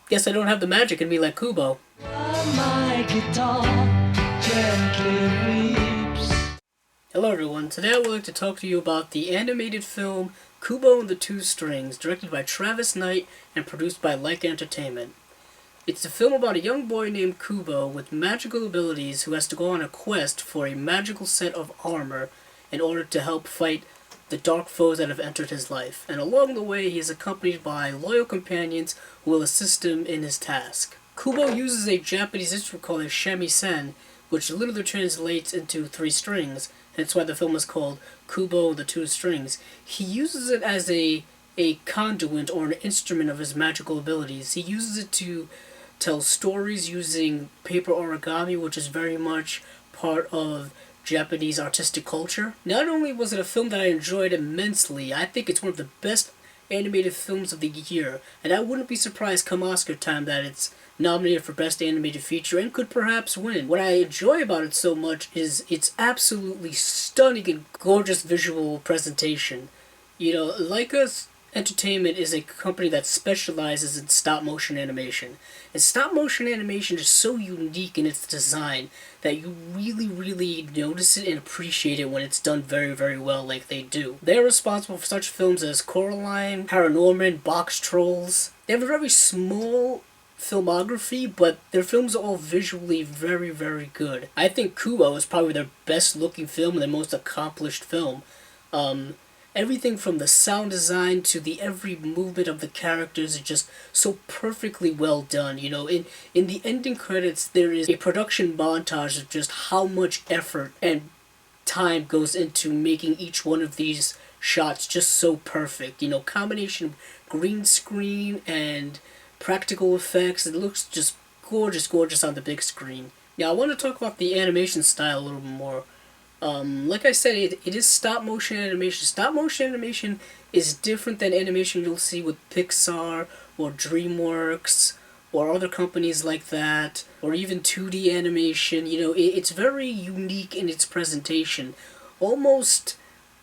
Guess I don't have the magic in me like Kubo. My guitar gently weeps. Hello everyone, today I would like to talk to you about the animated film Kubo and the Two Strings, directed by Travis Knight and produced by Leica Entertainment. It's a film about a young boy named Kubo with magical abilities who has to go on a quest for a magical set of armor in order to help fight the dark foes that have entered his life, and along the way he is accompanied by loyal companions who will assist him in his task. Kubo uses a Japanese instrument called a shamisen, which literally translates into three strings. That's why the film is called Kubo and the Two Strings. He uses it as a conduit or an instrument of his magical abilities. He uses it to tell stories using paper origami, which is very much part of Japanese artistic culture. Not only was it a film that I enjoyed immensely, I think it's one of the best animated films of the year, and I wouldn't be surprised come Oscar time that it's nominated for Best Animated Feature and could perhaps win. What I enjoy about it so much is its absolutely stunning and gorgeous visual presentation. You know, Leica Entertainment is a company that specializes in stop motion animation. And stop motion animation is so unique in its design that you really, really notice it and appreciate it when it's done very, very well like they do. They're responsible for such films as Coraline, Paranorman, Box Trolls. They have a very small filmography, but their films are all visually very, very good. I think Kubo is probably their best looking film and their most accomplished film. Everything from the sound design to the every movement of the characters is just so perfectly well done. You know, in the ending credits, there is a production montage of just how much effort and time goes into making each one of these shots just so perfect. You know, combination of green screen and practical effects. It looks just gorgeous, gorgeous on the big screen. Now, I want to talk about the animation style a little bit more. Like I said, it is stop motion animation. Stop motion animation is different than animation you'll see with Pixar or DreamWorks or other companies like that, or even 2D animation. You know, it's very unique in its presentation. Almost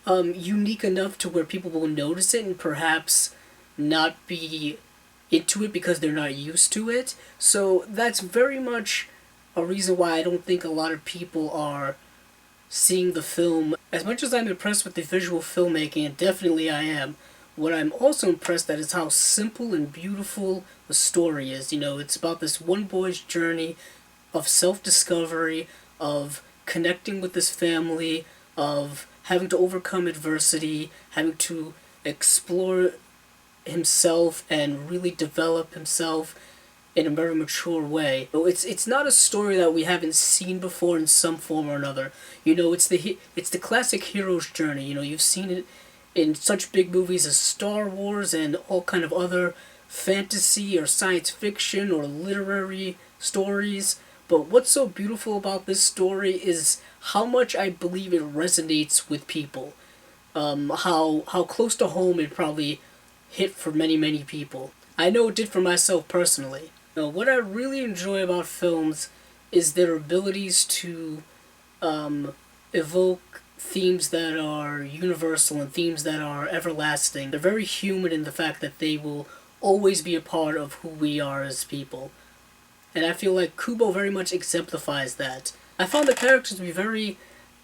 unique enough to where people will notice it and perhaps not be into it because they're not used to it. So that's very much a reason why I don't think a lot of people are seeing the film. As much as I'm impressed with the visual filmmaking, and definitely I am, what I'm also impressed at is how simple and beautiful the story is. You know, it's about this one boy's journey of self-discovery, of connecting with his family, of having to overcome adversity, having to explore himself and really develop himself in a very mature way. So it's not a story that we haven't seen before in some form or another. You know, it's the classic hero's journey. You know, you've seen it in such big movies as Star Wars and all kind of other fantasy or science fiction or literary stories. But what's so beautiful about this story is how much I believe it resonates with people. How close to home it probably hit for many, many people. I know it did for myself personally. Now, what I really enjoy about films is their abilities to evoke themes that are universal and themes that are everlasting. They're very human in the fact that they will always be a part of who we are as people. And I feel like Kubo very much exemplifies that. I found the characters to be very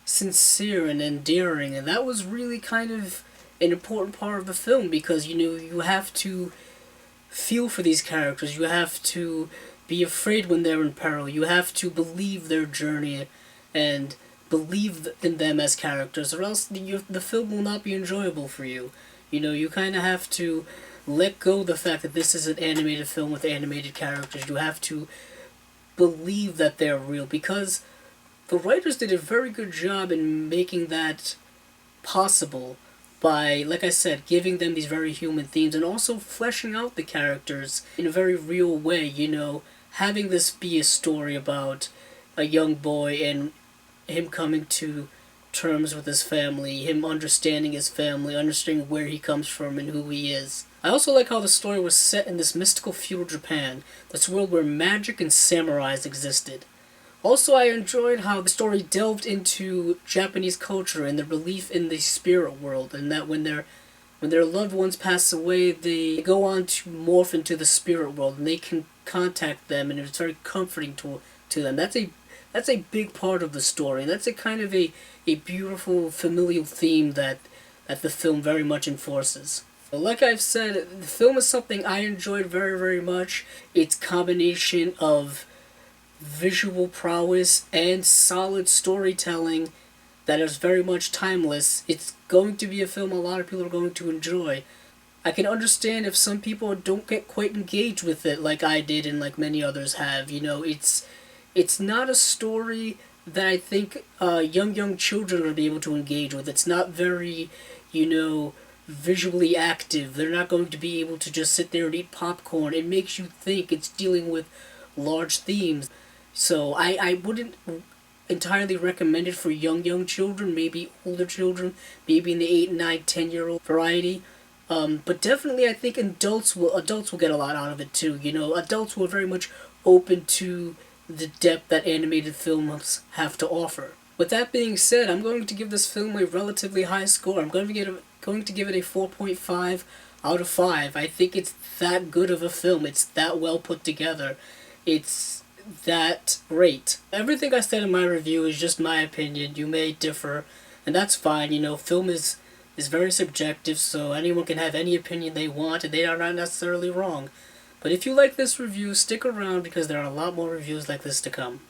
sincere and endearing, and that was really kind of an important part of the film because, you know, you have to feel for these characters. You have to be afraid when they're in peril. You have to believe their journey and believe in them as characters, or else the film will not be enjoyable for you. You know, you kind of have to let go of the fact that this is an animated film with animated characters. You have to believe that they're real because the writers did a very good job in making that possible by, like I said, giving them these very human themes and also fleshing out the characters in a very real way, you know, having this be a story about a young boy and him coming to terms with his family, him understanding his family, understanding where he comes from and who he is. I also like how the story was set in this mystical feudal Japan, this world where magic and samurais existed. Also, I enjoyed how the story delved into Japanese culture and the belief in the spirit world, and that when they're when their loved ones pass away, they go on to morph into the spirit world, and they can contact them, and it's very comforting to them. That's a big part of the story, and that's a kind of a beautiful familial theme that the film very much enforces. Like I've said, the film is something I enjoyed very, very much. Its combination of visual prowess and solid storytelling that is very much timeless. It's going to be a film a lot of people are going to enjoy. I can understand if some people don't get quite engaged with it like I did and like many others have. You know, it's not a story that I think young children are going to be able to engage with. It's not very, visually active. They're not going to be able to just sit there and eat popcorn. It makes you think. It's dealing with large themes. So I wouldn't entirely recommend it for young children, maybe older children, maybe in the 8, 9, 10-year-old variety. But definitely I think adults will get a lot out of it too. Adults who are very much open to the depth that animated films have to offer. With that being said, I'm going to give this film a relatively high score. I'm going to give it a 4.5 out of 5. I think it's that good of a film. It's that well put together. It's that great. Everything I said in my review is just my opinion. You may differ, and that's fine. Film is very subjective, so anyone can have any opinion they want, and they are not necessarily wrong. But if you like this review, stick around because there are a lot more reviews like this to come.